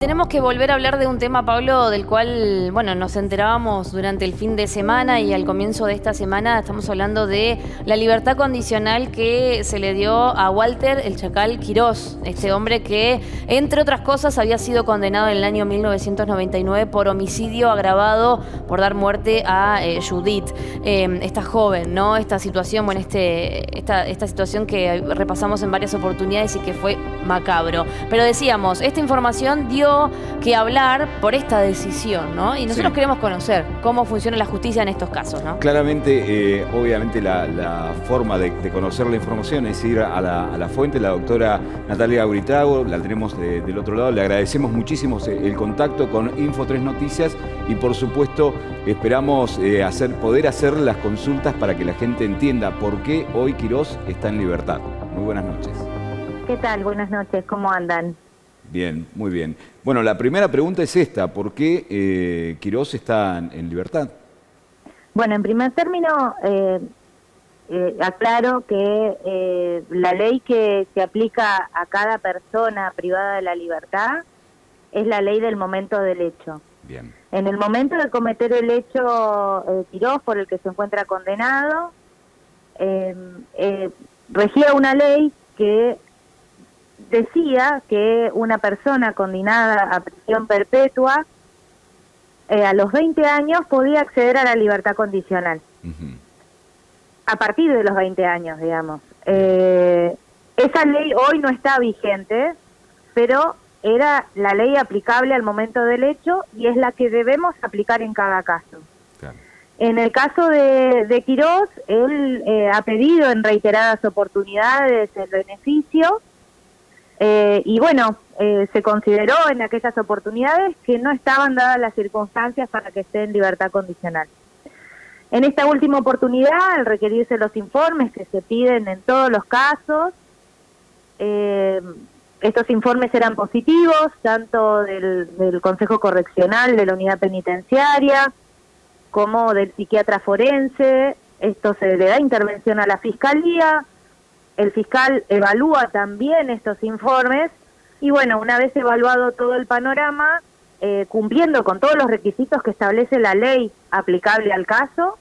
Tenemos que volver a hablar de un tema, Pablo, del cual, bueno, nos enterábamos durante el fin de semana y al comienzo de esta semana. Estamos hablando de la libertad condicional que se le dio a Walter el Chacal Quirós, este hombre que, entre otras cosas, había sido condenado en el año 1999 por homicidio agravado por dar muerte a Judith, esta joven, ¿no? Esta situación, bueno, esta situación que repasamos en varias oportunidades y que fue macabro. Pero decíamos, esta información dio que hablar por esta decisión, ¿no? Y nosotros queremos conocer cómo funciona la justicia en estos casos, ¿no? Claramente, obviamente la forma de conocer la información es ir a la fuente, la doctora Natalia Britago, la tenemos del otro lado. Le agradecemos muchísimo el contacto con Info3 Noticias y por supuesto esperamos poder hacer las consultas para que la gente entienda por qué hoy Quirós está en libertad. Muy buenas noches. ¿Qué tal? Buenas noches, ¿cómo andan? Bien, muy bien. Bueno, la primera pregunta es esta, ¿por qué Quirós está en libertad? Bueno, en primer término, aclaro que la ley que se aplica a cada persona privada de la libertad es la ley del momento del hecho. Bien. En el momento de cometer el hecho Quirós, por el que se encuentra condenado, regía una ley que decía que una persona condenada a prisión perpetua a los 20 años podía acceder a la libertad condicional. A partir de los 20 años, digamos. Esa ley hoy no está vigente, pero era la ley aplicable al momento del hecho y es la que debemos aplicar en cada caso. Claro. En el caso de Quirós, él ha pedido en reiteradas oportunidades el beneficio. Y bueno, se consideró en aquellas oportunidades que no estaban dadas las circunstancias para que esté en libertad condicional. En esta última oportunidad, al requerirse los informes que se piden en todos los casos, estos informes eran positivos, tanto del Consejo Correccional de la Unidad Penitenciaria, como del psiquiatra forense. Esto se le da intervención a la Fiscalía. El fiscal evalúa también estos informes y bueno, una vez evaluado todo el panorama, cumpliendo con todos los requisitos que establece la ley aplicable al caso,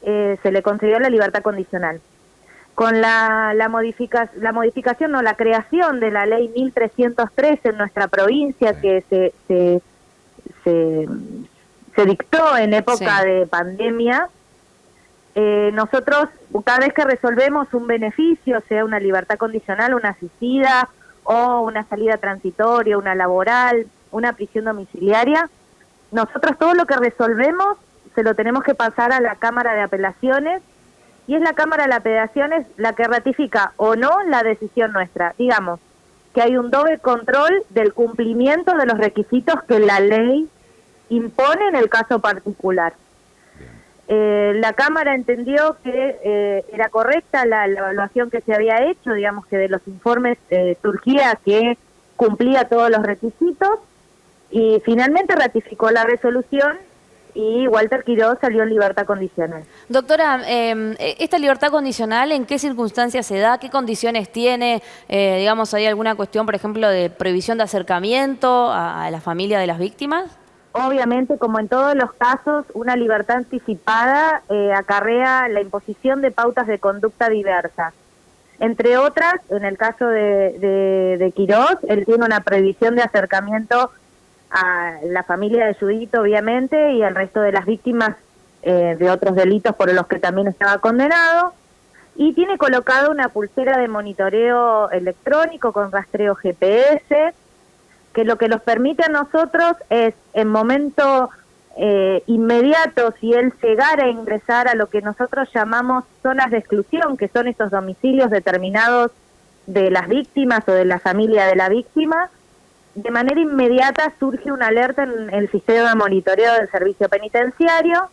se le concedió la libertad condicional. Con la creación de la ley 1303 en nuestra provincia, que se dictó en época de pandemia, nosotros, cada vez que resolvemos un beneficio, sea una libertad condicional, una asistida, o una salida transitoria, una laboral, una prisión domiciliaria, nosotros todo lo que resolvemos se lo tenemos que pasar a la Cámara de Apelaciones, y es la Cámara de Apelaciones la que ratifica o no la decisión nuestra. Digamos que hay un doble control del cumplimiento de los requisitos que la ley impone en el caso particular. La Cámara entendió que era correcta la evaluación que se había hecho, digamos que de los informes surgía que cumplía todos los requisitos y finalmente ratificó la resolución y Walter Quirós salió en libertad condicional. Doctora, ¿esta libertad condicional en qué circunstancias se da? ¿Qué condiciones tiene? Digamos, ¿hay alguna cuestión, por ejemplo, de prohibición de acercamiento a la familia de las víctimas? Obviamente, como en todos los casos, una libertad anticipada acarrea la imposición de pautas de conducta diversas. Entre otras, en el caso de Quirós, él tiene una prohibición de acercamiento a la familia de Judith, obviamente, y al resto de las víctimas de otros delitos por los que también estaba condenado. Y tiene colocado una pulsera de monitoreo electrónico con rastreo GPS, que lo que nos permite a nosotros es, en momento inmediato, si él llegara a ingresar a lo que nosotros llamamos zonas de exclusión, que son estos domicilios determinados de las víctimas o de la familia de la víctima, de manera inmediata surge una alerta en el sistema de monitoreo del servicio penitenciario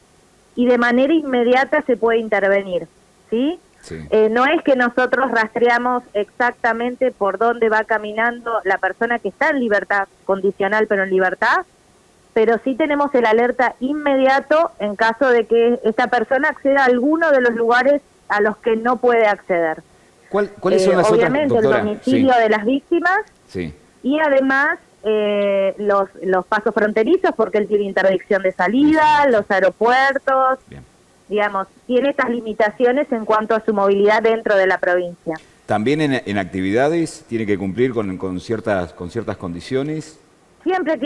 y de manera inmediata se puede intervenir, ¿sí? Sí. No es que nosotros rastreamos exactamente por dónde va caminando la persona que está en libertad condicional, pero en libertad, pero sí tenemos el alerta inmediato en caso de que esta persona acceda a alguno de los lugares a los que no puede acceder. ¿Cuáles son las obviamente otras, doctora? El domicilio de las víctimas y además los pasos fronterizos, porque él tiene interdicción de salida, los aeropuertos, Bien. digamos, tiene estas limitaciones en cuanto a su movilidad dentro de la provincia. También en actividades tiene que cumplir con ciertas condiciones. Siempre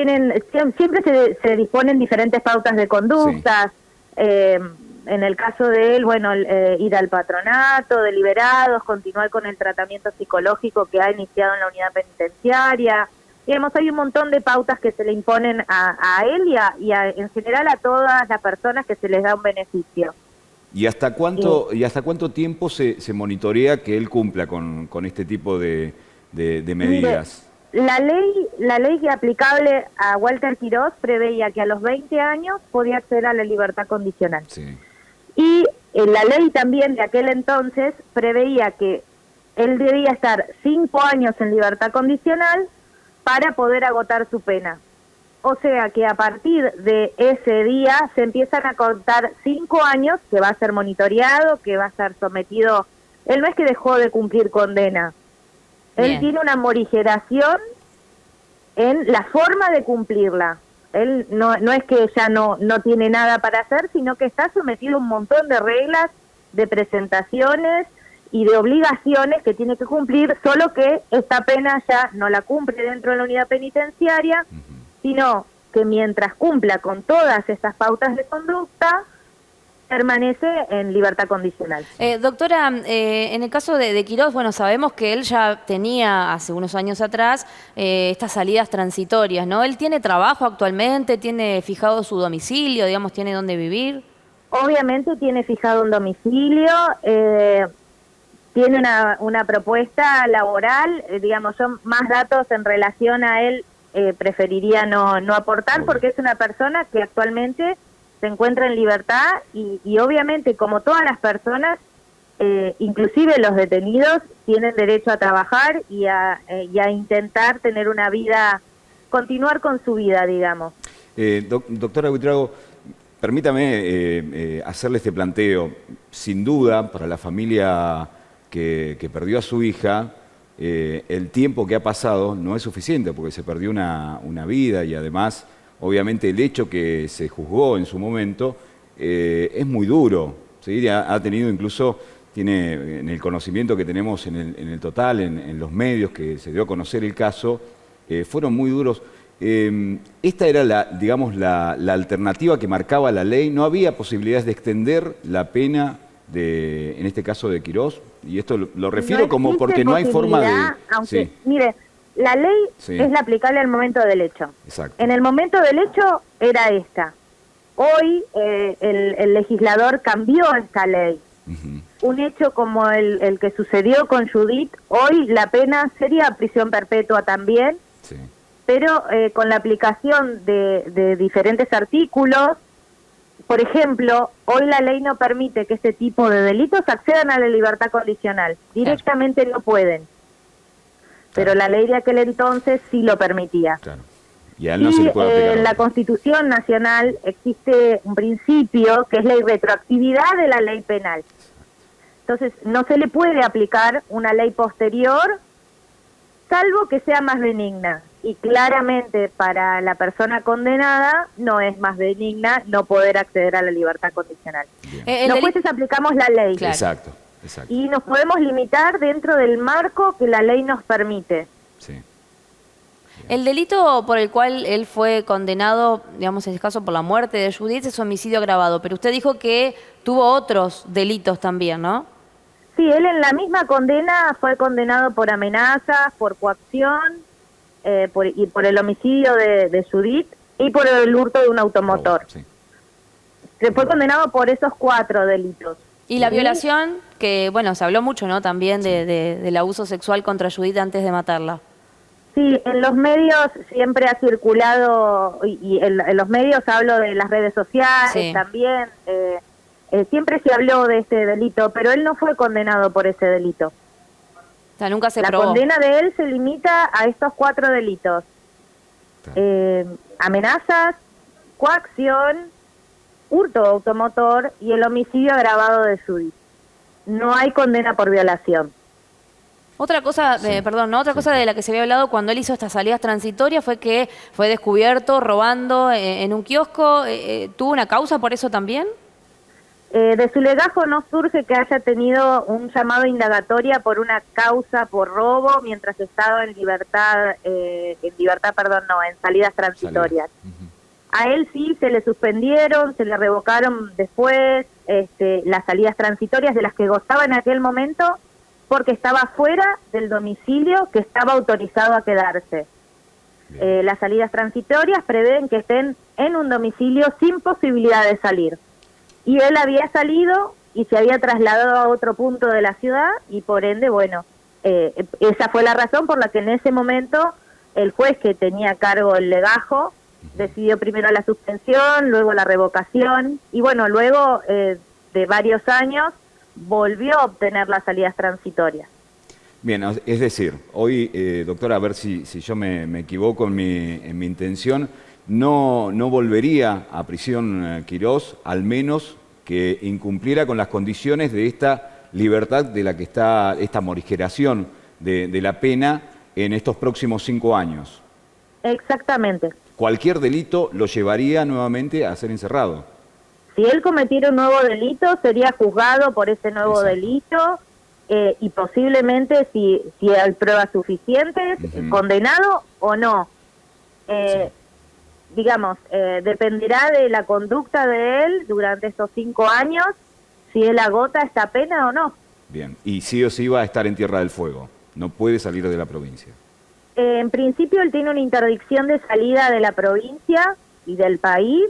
se disponen diferentes pautas de conductas. En el caso de él, bueno, ir al patronato, deliberados, continuar con el tratamiento psicológico que ha iniciado en la unidad penitenciaria. Digamos, hay un montón de pautas que se le imponen a él en general a todas las personas que se les da un beneficio. ¿Y hasta cuánto tiempo se monitorea que él cumpla con este tipo de medidas? Mire, la ley aplicable a Walter Quirós preveía que a los 20 años podía acceder a la libertad condicional. Sí. Y la ley también de aquel entonces preveía que él debía estar 5 años en libertad condicional para poder agotar su pena. O sea que a partir de ese día se empiezan a contar 5 años que va a ser monitoreado, que va a estar sometido. Él no es que dejó de cumplir condena. Bien. Él tiene una morigeración en la forma de cumplirla. Él no es que ya no tiene nada para hacer, sino que está sometido a un montón de reglas, de presentaciones y de obligaciones que tiene que cumplir, solo que esta pena ya no la cumple dentro de la unidad penitenciaria, sino que mientras cumpla con todas estas pautas de conducta, permanece en libertad condicional. Doctora, en el caso de Quirós, bueno, sabemos que él ya tenía hace unos años atrás estas salidas transitorias, ¿no? ¿Él tiene trabajo actualmente? ¿Tiene fijado su domicilio? Digamos, ¿tiene dónde vivir? Obviamente tiene fijado un domicilio, tiene una propuesta laboral, digamos, yo más datos en relación a él preferiría no aportar, porque es una persona que actualmente se encuentra en libertad y obviamente, como todas las personas, inclusive los detenidos, tienen derecho a trabajar y a intentar tener una vida, continuar con su vida, digamos. Doctora Buitrago, permítame hacerle este planteo. Sin duda, para la familia que perdió a su hija, el tiempo que ha pasado no es suficiente, porque se perdió una vida y además, obviamente, el hecho que se juzgó en su momento es muy duro, ¿sí? Ha tenido incluso, tiene en el conocimiento que tenemos en el total, en los medios que se dio a conocer el caso, fueron muy duros. Esta era, digamos, la alternativa que marcaba la ley. No había posibilidades de extender la pena en este caso de Quirós, y esto lo refiero como porque no hay forma de... Aunque, sí. mire, la ley Sí. es la aplicable al momento del hecho. Exacto. En el momento del hecho era esta. Hoy el legislador cambió esta ley. Un hecho como el que sucedió con Judith, hoy la pena sería prisión perpetua también, Sí. pero con la aplicación de diferentes artículos. Por ejemplo, hoy la ley no permite que este tipo de delitos accedan a la libertad condicional. Directamente no pueden. Pero la ley de aquel entonces sí lo permitía. Claro. Y a él no se le puede aplicar. En la Constitución Nacional existe un principio que es la irretroactividad de la ley penal. Entonces, no se le puede aplicar una ley posterior, salvo que sea más benigna. Y claramente para la persona condenada no es más benigna no poder acceder a la libertad condicional. Los jueces aplicamos la ley. Claro. Exacto, exacto. Y nos podemos limitar dentro del marco que la ley nos permite. Sí. El delito por el cual él fue condenado, digamos en este caso por la muerte de Judith, es homicidio agravado, pero usted dijo que tuvo otros delitos también, ¿no? Sí, él en la misma condena fue condenado por amenazas, por coacción, y por el homicidio de Judith y por el hurto de un automotor. Sí. Se fue condenado por esos 4 delitos. Y la violación, que bueno, se habló mucho, ¿no? También del abuso sexual contra Judith antes de matarla. Sí, en los medios siempre ha circulado, y en los medios hablo de las redes sociales Sí. también, siempre se habló de este delito, pero él no fue condenado por ese delito. O sea, nunca se La probó. condena de él se limita a estos 4 delitos. Amenazas, coacción, hurto automotor y el homicidio agravado de Judith. No hay condena por violación. Otra cosa, perdón, ¿no? Otra cosa de la que se había hablado cuando él hizo estas salidas transitorias fue que fue descubierto robando en un kiosco. ¿Tuvo una causa por eso también? De su legajo no surge que haya tenido un llamado indagatoria por una causa por robo mientras estaba en salidas transitorias. A él sí se le suspendieron, se le revocaron después las salidas transitorias de las que gozaba en aquel momento porque estaba fuera del domicilio que estaba autorizado a quedarse. Las salidas transitorias prevén que estén en un domicilio sin posibilidad de salir. Y él había salido y se había trasladado a otro punto de la ciudad y por ende, bueno, esa fue la razón por la que en ese momento el juez que tenía a cargo el legajo decidió primero la suspensión, luego la revocación y bueno, luego de varios años volvió a obtener las salidas transitorias. Bien, es decir, hoy, doctora, a ver si yo me equivoco en mi intención, no volvería a prisión Quirós, al menos que incumpliera con las condiciones de esta libertad de la que está, esta morigeración de la pena en estos próximos 5 años. Exactamente. Cualquier delito lo llevaría nuevamente a ser encerrado. Si él cometiera un nuevo delito, sería juzgado por ese nuevo delito y posiblemente, si hay pruebas suficientes, condenado o no. Digamos, dependerá de la conducta de él durante estos 5 años, si él agota esta pena o no. Bien, y sí o sí va a estar en Tierra del Fuego, no puede salir de la provincia. En principio él tiene una interdicción de salida de la provincia y del país.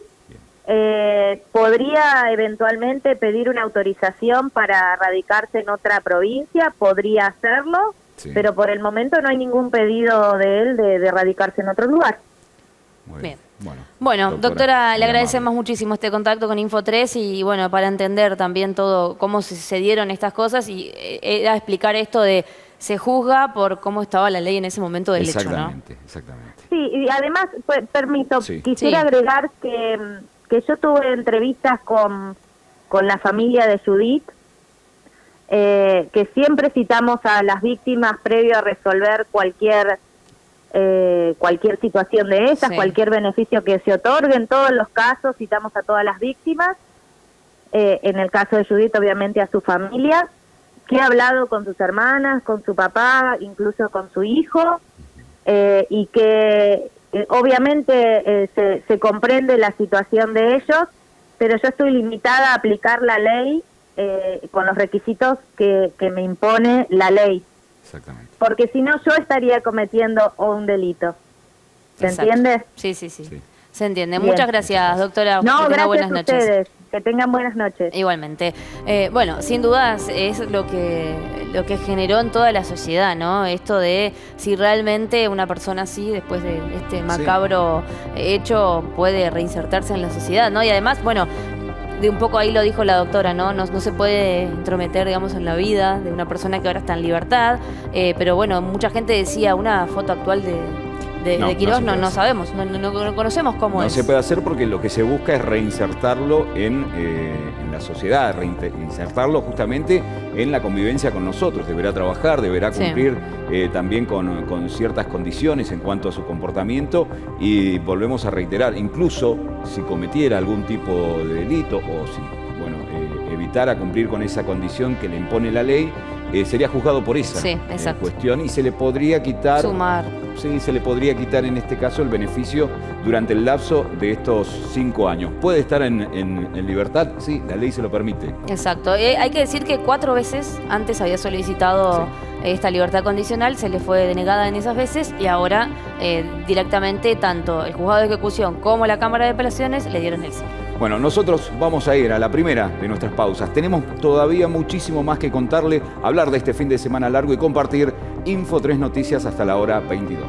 Podría eventualmente pedir una autorización para radicarse en otra provincia, podría hacerlo, pero por el momento no hay ningún pedido de él de radicarse en otro lugar. Muy bien. Bueno, doctora, le agradecemos muchísimo este contacto con Info3 y bueno, para entender también todo cómo se dieron estas cosas y era explicar esto de se juzga por cómo estaba la ley en ese momento del hecho, ¿no? Exactamente. Sí, y además, permiso, quisiera agregar que yo tuve entrevistas con la familia de Judith, que siempre citamos a las víctimas previo a resolver cualquier situación de esas, cualquier beneficio que se otorgue. En todos los casos citamos a todas las víctimas, en el caso de Judith obviamente a su familia, que ha hablado con sus hermanas, con su papá, incluso con su hijo, y que obviamente se comprende la situación de ellos, pero yo estoy limitada a aplicar la ley con los requisitos que me impone la ley. Exactamente. Porque si no, yo estaría cometiendo un delito. ¿Se entiende? Sí. Se entiende. Bien. Muchas gracias, doctora. No, gracias buenas a ustedes. Que tengan buenas noches. Igualmente. Bueno, sin dudas es lo que generó en toda la sociedad, ¿no? Esto de si realmente una persona así, después de este macabro hecho, puede reinsertarse en la sociedad, ¿no? Y además, bueno, de un poco ahí lo dijo la doctora, ¿no? No se puede intrometer, digamos, en la vida de una persona que ahora está en libertad, pero bueno, mucha gente decía una foto actual de Quirós, no sabemos, no conocemos cómo es. No se puede hacer porque lo que se busca es reinsertarlo en la sociedad, reinsertarlo justamente en la convivencia con nosotros. Deberá trabajar, deberá cumplir también con ciertas condiciones en cuanto a su comportamiento y volvemos a reiterar, incluso si cometiera algún tipo de delito o si evitara cumplir con esa condición que le impone la ley, sería juzgado por esa cuestión y se le podría quitar... se le podría quitar en este caso el beneficio durante el lapso de estos 5 años. ¿Puede estar en libertad? Sí, la ley se lo permite. Exacto. Hay que decir que 4 veces antes había solicitado esta libertad condicional, se le fue denegada en esas veces y ahora directamente tanto el juzgado de ejecución como la Cámara de Apelaciones le dieron el sí. Bueno, nosotros vamos a ir a la primera de nuestras pausas. Tenemos todavía muchísimo más que contarle, hablar de este fin de semana largo y compartir Info3 Noticias hasta la hora 22.